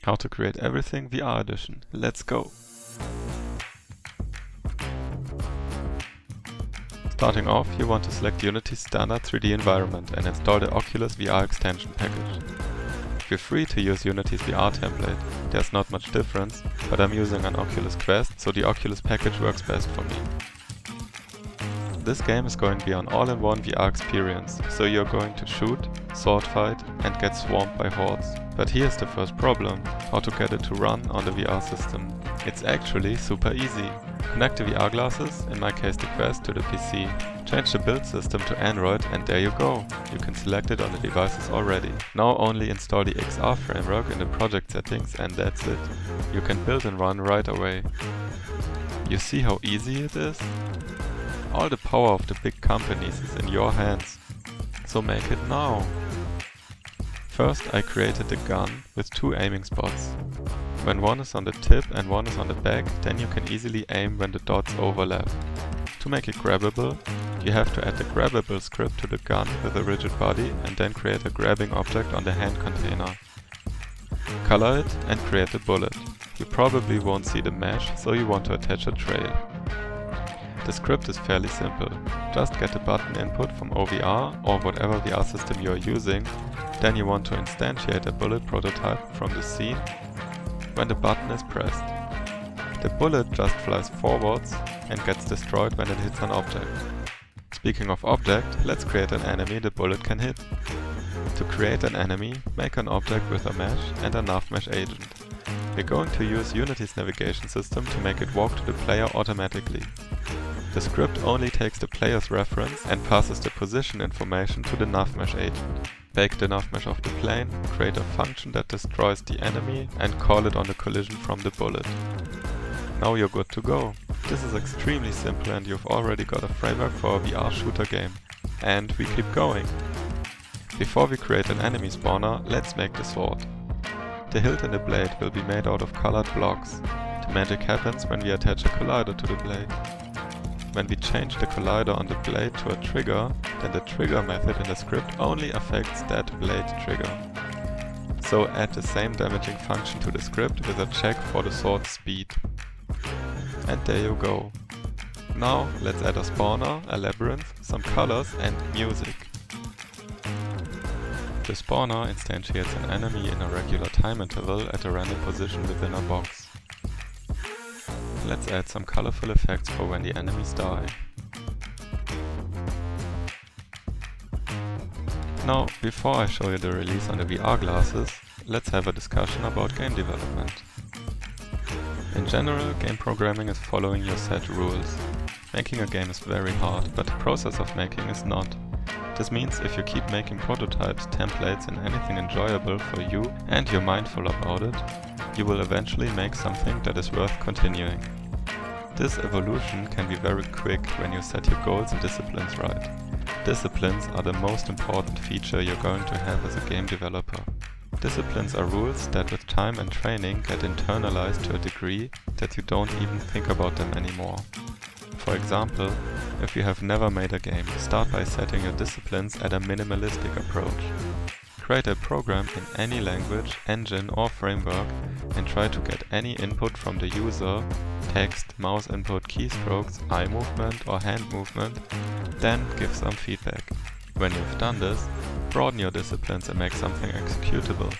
How to create everything VR edition. Let's go! Starting off, you want to select Unity's standard 3D environment and install the Oculus VR extension package. Feel free to use Unity's VR template, there's not much difference, but I'm using an Oculus Quest, so the Oculus package works best for me. This game is going to be an all-in-one VR experience, so you're going to shoot, sword fight and get swarmed by hordes. But here's the first problem, how to get it to run on the VR system. It's actually super easy. Connect the VR glasses, in my case the Quest, to the PC. Change the build system to Android and there you go. You can select it on the devices already. Now only install the XR framework in the project settings and that's it. You can build and run right away. You see how easy it is? All the power of the big companies is in your hands. So make it now. First I created the gun with two aiming spots. When one is on the tip and one is on the back, then you can easily aim when the dots overlap. To make it grabbable, you have to add the grabbable script to the gun with a rigid body and then create a grabbing object on the hand container. Color it and create the bullet. You probably won't see the mesh, so you want to attach a trail. The script is fairly simple. Just get the button input from OVR or whatever VR system you are using, then you want to instantiate a bullet prototype from the scene when the button is pressed. The bullet just flies forwards and gets destroyed when it hits an object. Speaking of object, let's create an enemy the bullet can hit. To create an enemy, make an object with a mesh and a nav mesh agent. We're going to use Unity's navigation system to make it walk to the player automatically. The script only takes the player's reference and passes the position information to the nav mesh agent. Bake the nav mesh of the plane, create a function that destroys the enemy and call it on the collision from the bullet. Now you're good to go. This is extremely simple and you've already got a framework for a VR shooter game. And we keep going. Before we create an enemy spawner, let's make the sword. The hilt and the blade will be made out of colored blocks. The magic happens when we attach a collider to the blade. When we change the collider on the blade to a trigger, then the trigger method in the script only affects that blade trigger. So add the same damaging function to the script with a check for the sword's speed. And there you go. Now let's add a spawner, a labyrinth, some colors and music. The spawner instantiates an enemy in a regular time interval at a random position within a box. Let's add some colorful effects for when the enemies die. Now, before I show you the release on the VR glasses, let's have a discussion about game development. In general, game programming is following your set rules. Making a game is very hard, but the process of making is not. This means if you keep making prototypes, templates and anything enjoyable for you and you're mindful about it, you will eventually make something that is worth continuing. This evolution can be very quick when you set your goals and disciplines right. Disciplines are the most important feature you're going to have as a game developer. Disciplines are rules that with time and training get internalized to a degree that you don't even think about them anymore. For example, if you have never made a game, start by setting your disciplines at a minimalistic approach. Create a program in any language, engine or framework and try to get any input from the user, text, mouse input, keystrokes, eye movement or hand movement, then give some feedback. When you've done this, broaden your disciplines and make something executable.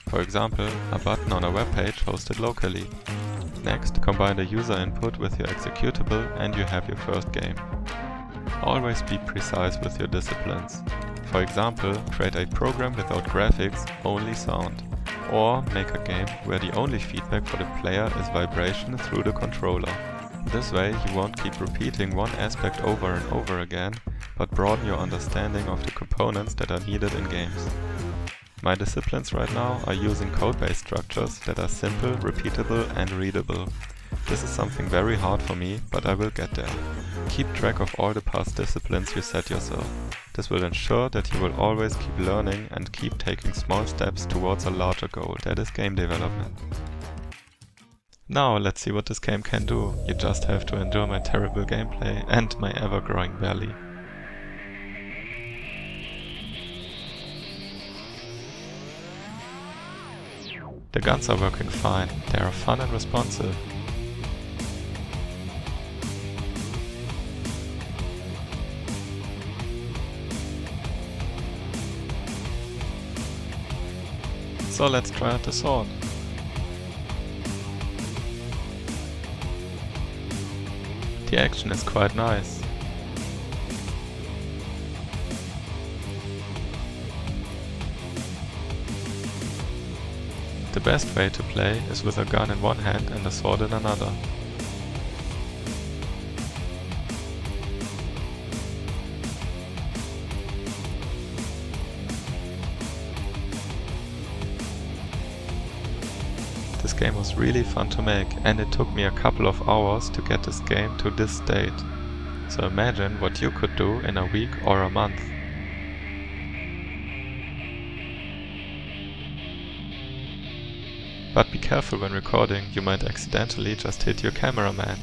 For example, a button on a web page hosted locally. Next, combine the user input with your executable and you have your first game. Always be precise with your disciplines. For example, create a program without graphics, only sound. Or make a game where the only feedback for the player is vibration through the controller. This way you won't keep repeating one aspect over and over again, but broaden your understanding of the components that are needed in games. My disciplines right now are using code-based structures that are simple, repeatable and readable. This is something very hard for me, but I will get there. Keep track of all the past disciplines you set yourself. This will ensure that you will always keep learning and keep taking small steps towards a larger goal, that is game development. Now let's see what this game can do. You just have to endure my terrible gameplay and my ever-growing belly. The guns are working fine, they are fun and responsive. So let's try out the sword. The action is quite nice. The best way to play is with a gun in one hand and a sword in another. This game was really fun to make, and it took me a couple of hours to get this game to this state. So imagine what you could do in a week or a month. But be careful when recording, you might accidentally just hit your cameraman.